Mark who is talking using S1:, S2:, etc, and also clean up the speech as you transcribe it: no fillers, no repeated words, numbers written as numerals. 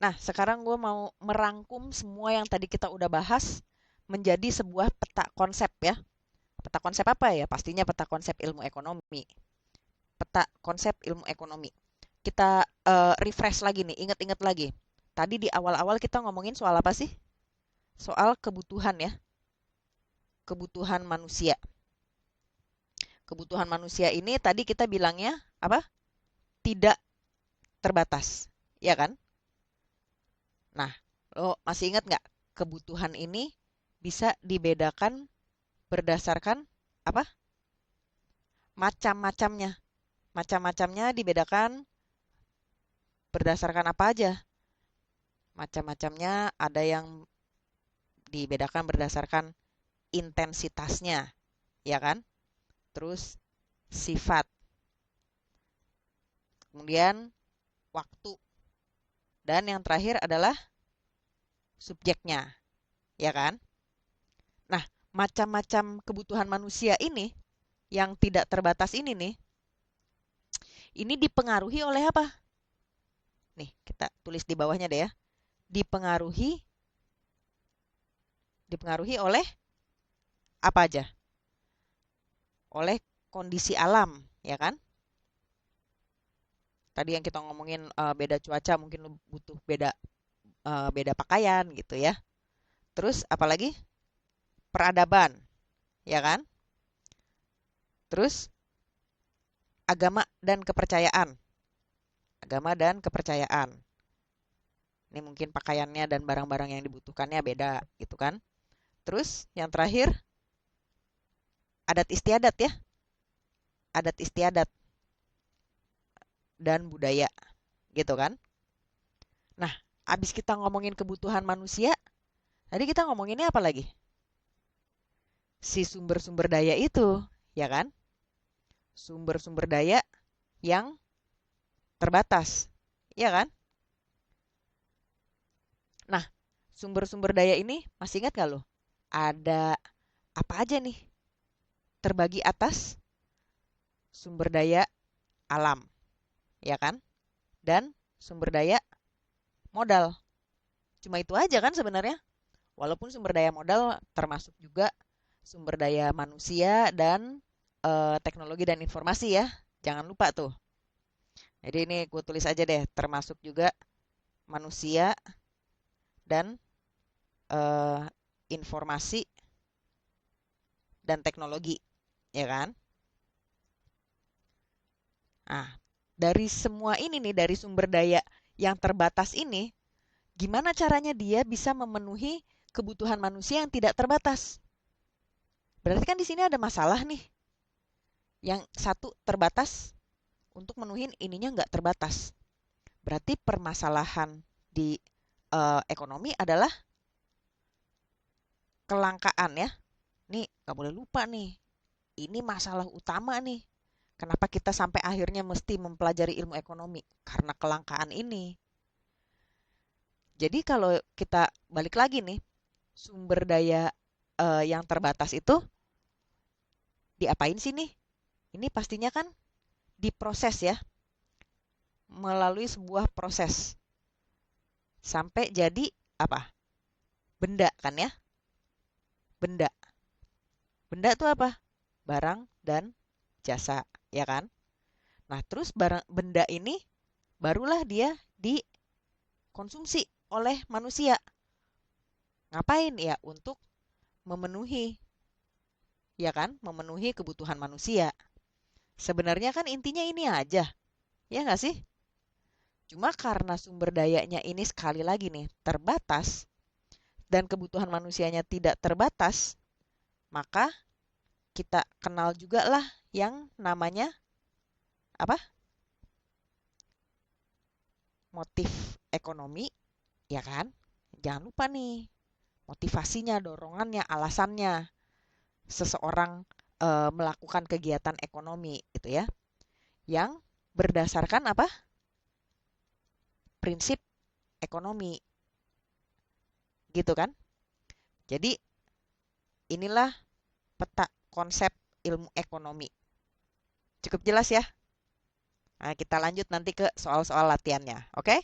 S1: Nah, sekarang gue mau merangkum semua yang tadi kita udah bahas menjadi sebuah peta konsep ya. Peta konsep apa ya? Pastinya peta konsep ilmu ekonomi. Peta konsep ilmu ekonomi. Kita refresh lagi nih, inget-inget lagi. Tadi di awal-awal kita ngomongin soal apa sih? Soal kebutuhan ya, kebutuhan manusia. Kebutuhan manusia ini tadi kita bilangnya apa? Tidak terbatas, ya kan? Nah, lo masih ingat nggak? Kebutuhan ini bisa dibedakan berdasarkan apa? Macam-macamnya. Macam-macamnya dibedakan berdasarkan apa aja? Macam-macamnya ada yang dibedakan berdasarkan intensitasnya, ya kan? Terus sifat, kemudian waktu, dan yang terakhir adalah subjeknya, ya kan? Nah, macam-macam kebutuhan manusia ini yang tidak terbatas ini dipengaruhi oleh apa? Nih, kita tulis di bawahnya deh ya. Dipengaruhi dipengaruhi oleh apa aja? Oleh kondisi alam, ya kan? Tadi yang kita ngomongin beda cuaca, mungkin lu butuh beda pakaian gitu ya. Terus apalagi? Peradaban, ya kan? Terus agama dan kepercayaan. Agama dan kepercayaan. Ini mungkin pakaiannya dan barang-barang yang dibutuhkannya beda gitu kan. Terus yang terakhir adat istiadat ya. Adat istiadat dan budaya gitu kan. Nah, abis kita ngomongin kebutuhan manusia, tadi kita ngomonginnya apa lagi? Si sumber-sumber daya itu, ya kan? Sumber-sumber daya yang terbatas, ya kan? Nah, sumber-sumber daya ini masih ingat gak lo? Ada apa aja nih? Terbagi atas sumber daya alam, ya kan? Dan sumber daya modal. Cuma itu aja kan sebenarnya. Walaupun sumber daya modal termasuk juga sumber daya manusia dan teknologi dan informasi ya. Jangan lupa tuh. Jadi ini gue tulis aja deh, termasuk juga manusia dan eh, informasi dan teknologi, ya kan? Nah, dari semua ini nih, dari sumber daya yang terbatas ini, gimana caranya dia bisa memenuhi kebutuhan manusia yang tidak terbatas? Berarti kan di sini ada masalah nih. Yang satu terbatas untuk memenuhi ininya nggak terbatas. Berarti permasalahan di ekonomi adalah kelangkaan ya. Nih nggak boleh lupa nih. Ini masalah utama nih. Kenapa kita sampai akhirnya mesti mempelajari ilmu ekonomi? Karena kelangkaan ini. Jadi kalau kita balik lagi nih, sumber daya yang terbatas itu diapain sih nih? Ini pastinya kan diproses ya, melalui sebuah proses sampai jadi apa? Benda kan ya? Benda. Benda itu apa? Barang dan jasa, ya kan? Nah, terus barang benda ini barulah dia dikonsumsi oleh manusia. Ngapain ya? Untuk memenuhi, ya kan? Memenuhi kebutuhan manusia. Sebenarnya kan intinya ini aja, ya nggak sih? Cuma karena sumber dayanya ini sekali lagi nih terbatas dan kebutuhan manusianya tidak terbatas, maka kita kenal juga lah yang namanya apa? Motif ekonomi, ya kan? Jangan lupa nih, motivasinya, dorongannya, alasannya seseorang melakukan kegiatan ekonomi itu ya, yang berdasarkan apa? Prinsip ekonomi, gitu kan? Jadi inilah peta konsep ilmu ekonomi. Cukup jelas ya? Nah, kita lanjut nanti ke soal-soal latihannya, oke?